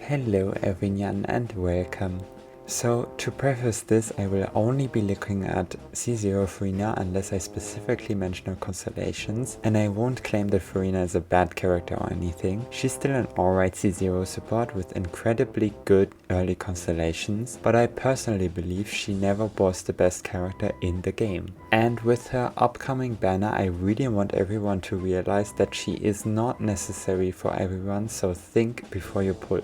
Hello Everynyan and welcome. So to preface this, I will only be looking at C0 Furina unless I specifically mention her constellations, and I won't claim that Furina is a bad character or anything. She's still an alright C0 support with incredibly good early constellations, but I personally believe she never was the best character in the game. And with her upcoming banner, I really want everyone to realize that she is not necessary for everyone, so think before you pull.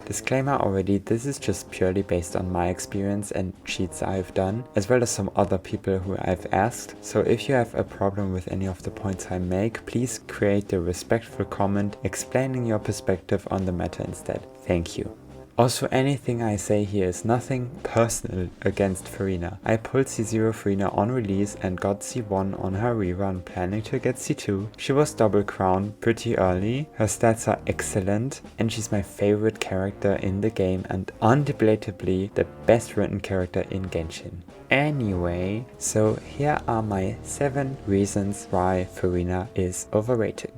Disclaimer already, this is just purely based on my experience and cheats I've done, as well as some other people who I've asked, so if you have a problem with any of the points I make, please create a respectful comment explaining your perspective on the matter instead. Thank you. Also, anything I say here is nothing personal against Furina. I pulled C0 Furina on release and got C1 on her rerun, planning to get C2. She was double crowned pretty early, her stats are excellent, and she's my favorite character in the game and undebatably the best written character in Genshin. Anyway, so here are my 7 reasons why Furina is overrated.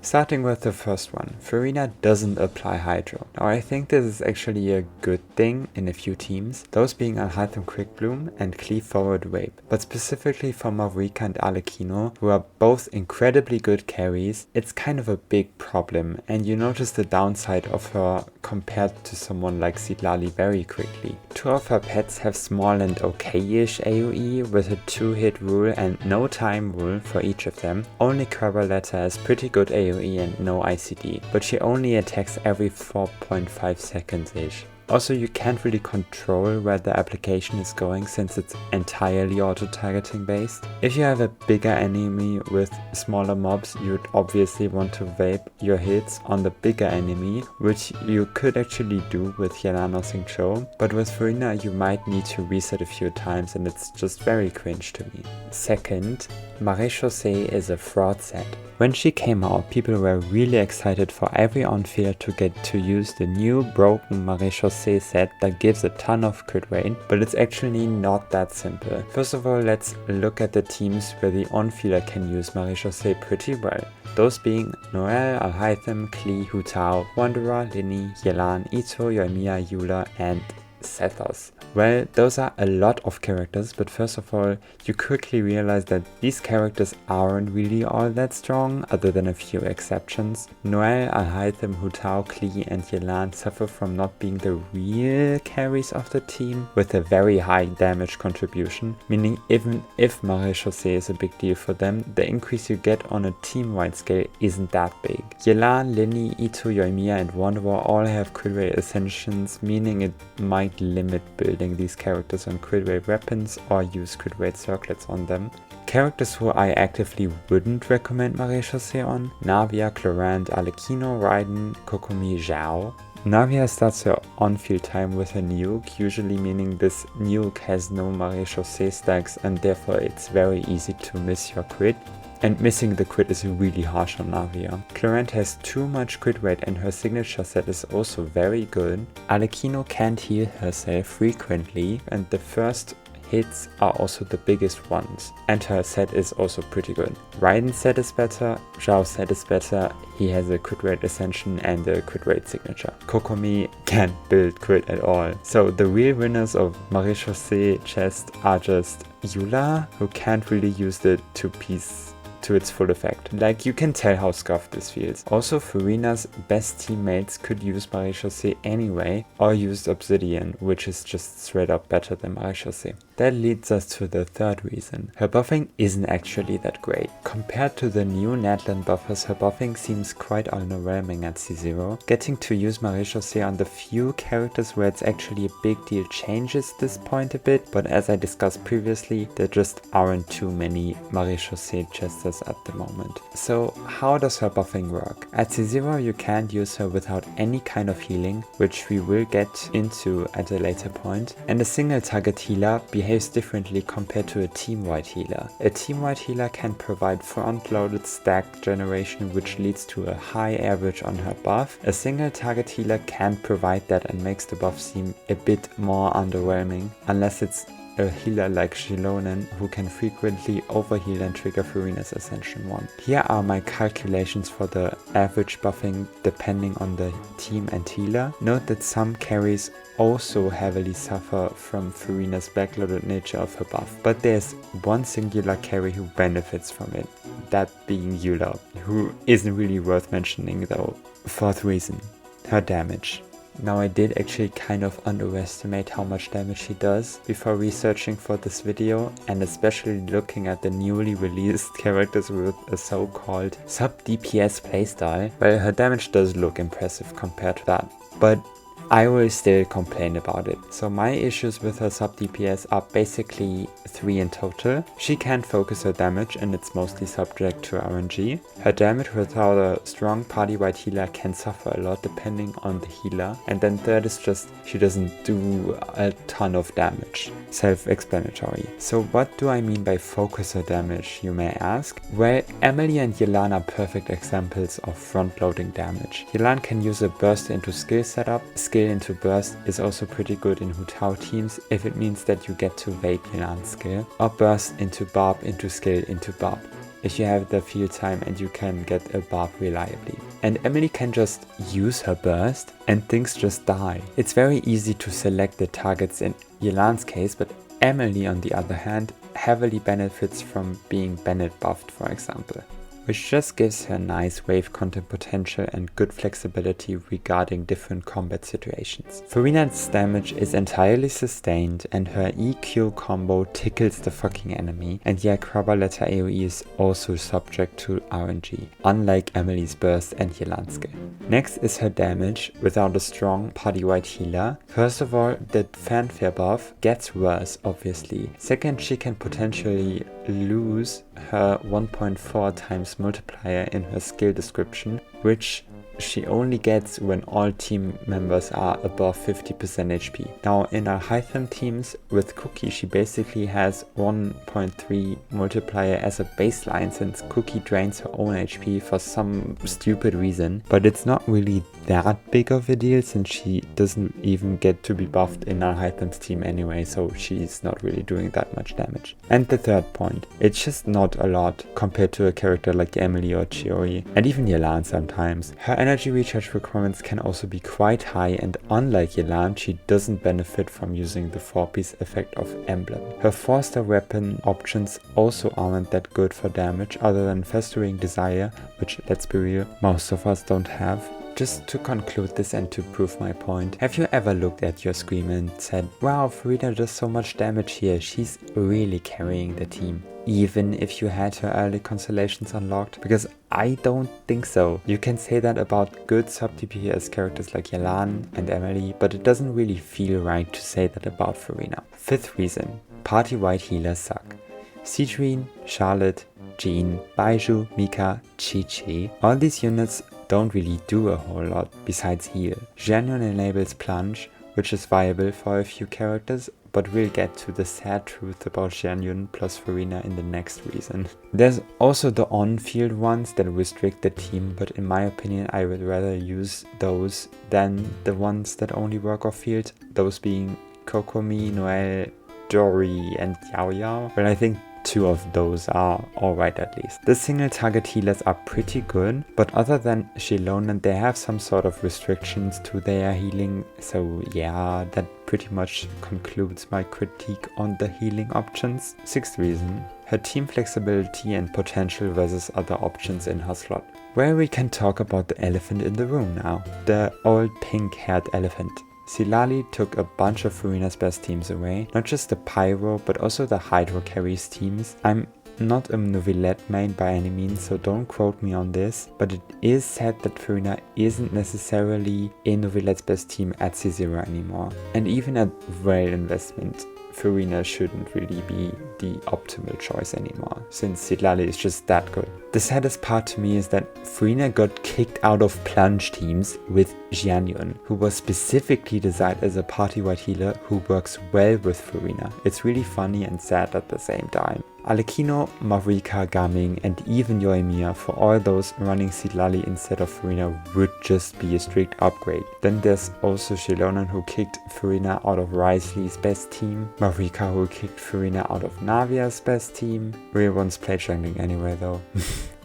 Starting with the first one, Furina doesn't apply Hydro. Now I think this is actually a good thing in a few teams, those being Alhaitham Quick Bloom and Cleave Forward Wave, but specifically for Mavrika and Arlecchino, who are both incredibly good carries, it's kind of a big problem, and you notice the downside of her compared to someone like Sitlali very quickly. 2 of her pets have small and okay-ish AoE with a 2-hit rule and no time rule for each of them. Only Kerbaletta has pretty good AoE and no ICD, but she only attacks every 4.5 seconds-ish. Also, you can't really control where the application is going since it's entirely auto-targeting based. If you have a bigger enemy with smaller mobs, you'd obviously want to vape your hits on the bigger enemy, which you could actually do with Yelan or Xingqiu, but with Furina you might need to reset a few times and it's just very cringe to me. Second, Marechaussee is a fraud set. When she came out, people were really excited for every on-fielder to get to use the new broken Marechaussee set that gives a ton of crit rate, but it's actually not that simple. First of all, let's look at the teams where the on-fielder can use Marechaussee pretty well. Those being Noelle, Alhaitham, Klee, Hu Tao, Wanderer, Linny, Yelan, Ito, Yoimiya, Eula, and Sethos. Well, those are a lot of characters, but first of all, you quickly realize that these characters aren't really all that strong, other than a few exceptions. Noelle, Alhaitham, Hu Tao, Klee, and Yelan suffer from not being the real carries of the team, with a very high damage contribution, meaning even if Marechaussee is a big deal for them, the increase you get on a team-wide scale isn't that big. Yelan, Linny, Ito, Yoimiya, and Wanderer all have crit rate ascensions, meaning it might limit building these characters on crit rate weapons or use crit rate circlets on them. Characters who I actively wouldn't recommend Marechaussee on: Navia, Clorant, Arlecchino, Raiden, Kokomi, Zhao. Navia starts her on-field time with a nuke, usually meaning this nuke has no Marechaussee stacks and therefore it's very easy to miss your crit. And missing the crit is really harsh on Navia. Clorant has too much crit rate and her signature set is also very good. Arlecchino can't heal herself frequently and the first hits are also the biggest ones. And her set is also pretty good. Raiden's set is better, Zhao's set is better, he has a crit rate ascension and a crit rate signature. Kokomi can't build crit at all. So the real winners of Marechaussee chest are just Eula, who can't really use the 2-piece to its full effect. Like, you can tell how scuffed this feels. Also, Furina's best teammates could use Marechaussee anyway, or use Obsidian, which is just straight up better than Marechaussee. That leads us to the third reason. Her buffing isn't actually that great. Compared to the new Natlan buffers, her buffing seems quite underwhelming at C0. Getting to use Marechaussee on the few characters where it's actually a big deal changes this point a bit, but as I discussed previously, there just aren't too many Marechaussee chesters at the moment. So how does her buffing work? At C0 you can't use her without any kind of healing, which we will get into at a later point, and a single target healer behaves differently compared to a team-wide healer. A team-wide healer can provide front-loaded stack generation which leads to a high average on her buff. A single target healer can't provide that and makes the buff seem a bit more underwhelming, unless it's a healer like Xilonen who can frequently overheal and trigger Furina's Ascension 1. Here are my calculations for the average buffing depending on the team and healer. Note that some carries also heavily suffer from Furina's backloaded nature of her buff, but there's one singular carry who benefits from it, that being youu, who isn't really worth mentioning though. Fourth reason, her damage. Now I did actually kind of underestimate how much damage she does before researching for this video, and especially looking at the newly released characters with a so-called sub-DPS playstyle. Well, her damage does look impressive compared to that, but I will still complain about it. So my issues with her sub-DPS are basically 3 in total. She can't focus her damage and it's mostly subject to RNG. Her damage without a strong Partywide healer can suffer a lot depending on the healer. And then third is just she doesn't do a ton of damage. Self-explanatory. So what do I mean by focus her damage, you may ask? Well, Emily and Yelan are perfect examples of front-loading damage. Yelan can use a burst into skill setup. Skill into burst is also pretty good in Hu Tao teams if it means that you get to vape Yelan's skill, or burst into barb into skill into barb if you have the field time and you can get a barb reliably. And Emily can just use her burst and things just die. It's very easy to select the targets in Yelan's case, but Emily on the other hand heavily benefits from being Bennett buffed, for example, which just gives her nice wave content potential and good flexibility regarding different combat situations. Furina's damage is entirely sustained and her EQ combo tickles the fucking enemy, and yeah, Crabber letter AoE is also subject to RNG, unlike Emily's burst and Yelan's skill. Next is her damage without a strong Partywide healer. First of all, the fanfare buff gets worse obviously. Second, she can potentially lose her 1.4 times multiplier in her skill description, which she only gets when all team members are above 50% HP. Now in our Hytham teams with Cookie, she basically has 1.3 multiplier as a baseline since Cookie drains her own HP for some stupid reason, but it's not really that big of a deal since she doesn't even get to be buffed in our Hytham's team anyway, so she's not really doing that much damage. And the third point, it's just not a lot compared to a character like Emily or Chiori, and even Yelan sometimes. Her energy recharge requirements can also be quite high, and unlike Yelan, she doesn't benefit from using the 4-piece effect of Emblem. Her 4-star weapon options also aren't that good for damage other than Festering Desire, which, let's be real, most of us don't have. Just to conclude this and to prove my point, have you ever looked at your screen and said, wow, Furina does so much damage here, she's really carrying the team, even if you had her early constellations unlocked? Because I don't think so. You can say that about good sub-DPS characters like Yelan and Emily, but it doesn't really feel right to say that about Furina. Fifth reason, Partywide healers suck. Citrine, Charlotte, Jean, Baiju, Mika, Chi-Chi, all these units don't really do a whole lot besides heal. Xianyun enables plunge, which is viable for a few characters, but we'll get to the sad truth about Xianyun plus Furina in the next reason. There's also the on-field ones that restrict the team, but in my opinion I would rather use those than the ones that only work off-field, those being Kokomi, Noelle, Dory and Yao Yao. Well, I think 2 of those are alright at least. The single target healers are pretty good, but other than Xilonen, they have some sort of restrictions to their healing, so yeah, that pretty much concludes my critique on the healing options. Sixth reason, her team flexibility and potential versus other options in her slot. Where we can talk about the elephant in the room now, the old pink-haired elephant. Silali took a bunch of Furina's best teams away, not just the Pyro but also the Hydro carries teams. I'm not a Novelette main by any means, so don't quote me on this, but it is said that Furina isn't necessarily a Novelette's best team at C0 anymore. And even at Rail investment, Furina shouldn't really be the optimal choice anymore, since Silali is just that good. The saddest part to me is that Furina got kicked out of plunge teams with Xianyun, who was specifically designed as a Partywide healer who works well with Furina. It's really funny and sad at the same time. Alekino, Mavrika, Gaming and even Yoimiya, for all those running Sitlali instead of Furina would just be a strict upgrade. Then there's also Shilonan who kicked Furina out of Risley's best team, Mavrika who kicked Furina out of Navia's best team. Rerun's played jungling anyway though.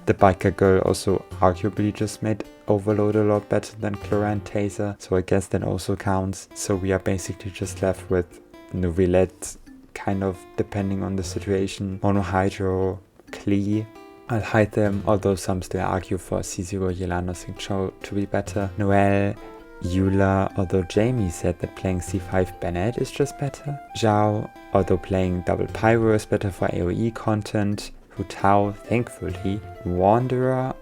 The biker girl also arguably just made Overload a lot better than Clara and Taser, so I guess that also counts. So we are basically just left with Novilette, kind of depending on the situation, Monohydro, Klee. I'll hide them, although some still argue for C0 Yelano Xingqiu to be better. Noelle, Eula, although Jamie said that playing C5 Bennett is just better. Zhao, although playing double Pyro is better for AoE content. Hu Tao, thankfully. Wanderer,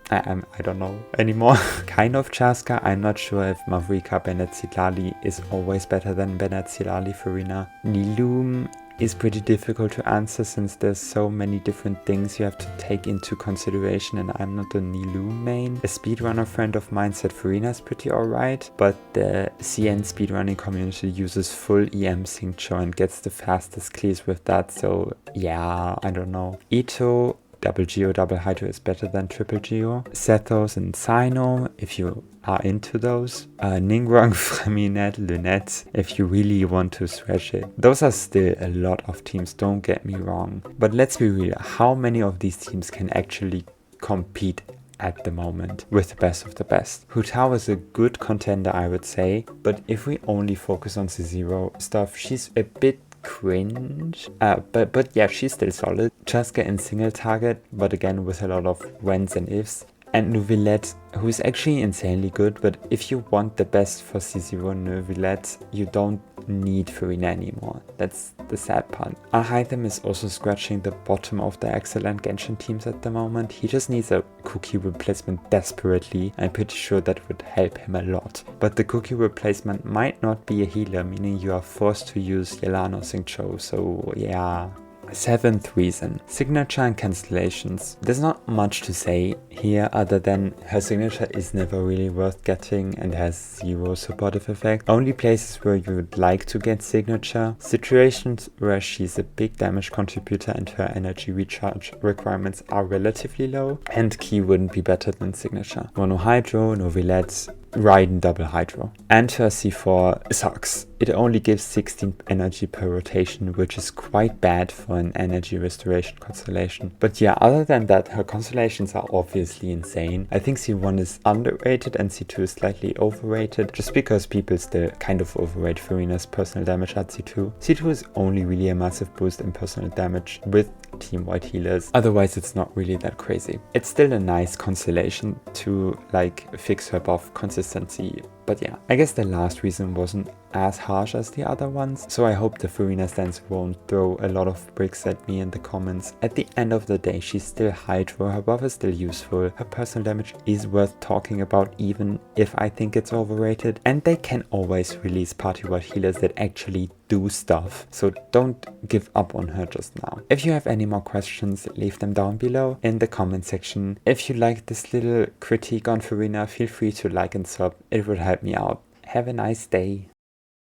I don't know anymore. Kind of Chaska, I'm not sure if Mavrika Bennett Sitlali is always better than Bennett Sitlali Furina. Niloom is pretty difficult to answer since there's so many different things you have to take into consideration and I'm not a Niloom main. A speedrunner friend of mine said Furina is pretty alright, but the CN speedrunning community uses full EM Xingqiu and gets the fastest clears with that, so yeah, I don't know. Ito, double Geo, double Hydro is better than triple Geo. Sethos and Sino, if you are into those. Ningrong, Freminet, Lunette, if you really want to stretch it. Those are still a lot of teams, don't get me wrong. But let's be real, how many of these teams can actually compete at the moment with the best of the best? Hu Tao is a good contender, I would say, but if we only focus on C0 stuff, she's a bit cringe, but yeah, she's still solid. Chaska in single target, but again with a lot of whens and ifs. And Novilette, who is actually insanely good, but if you want the best for C0 Novilette, you don't need Furina anymore. That's the sad part. Alhaitham is also scratching the bottom of the excellent Genshin teams at the moment. He just needs a cookie replacement desperately. I'm pretty sure that would help him a lot. But the cookie replacement might not be a healer, meaning you are forced to use Yelano Xingqiu, so yeah. Seventh reason, signature and cancellations. There's not much to say here other than her signature is never really worth getting and has zero supportive effect. Only places where you would like to get signature, situations where she's a big damage contributor and her energy recharge requirements are relatively low, and key wouldn't be better than signature. Monohydro, Novilette, Raiden double Hydro. And her C4 sucks. It only gives 16 energy per rotation, which is quite bad for an energy restoration constellation. But yeah, other than that, her constellations are obviously insane. I think C1 is underrated and C2 is slightly overrated, just because people still kind of overrate Furina's personal damage at C2. C2 is only really a massive boost in personal damage with team-wide healers. Otherwise, it's not really that crazy. It's still a nice constellation to like fix her buff consistency. But yeah, I guess the last reason wasn't as harsh as the other ones, so I hope the Furina stans won't throw a lot of bricks at me in the comments. At the end of the day, she's still Hydro, her buff is still useful, her personal damage is worth talking about even if I think it's overrated, and they can always release Partywide Healers that actually do stuff, so don't give up on her just now. If you have any more questions, leave them down below in the comment section. If you like this little critique on Furina, feel free to like and sub, it would help me out. Have a nice day.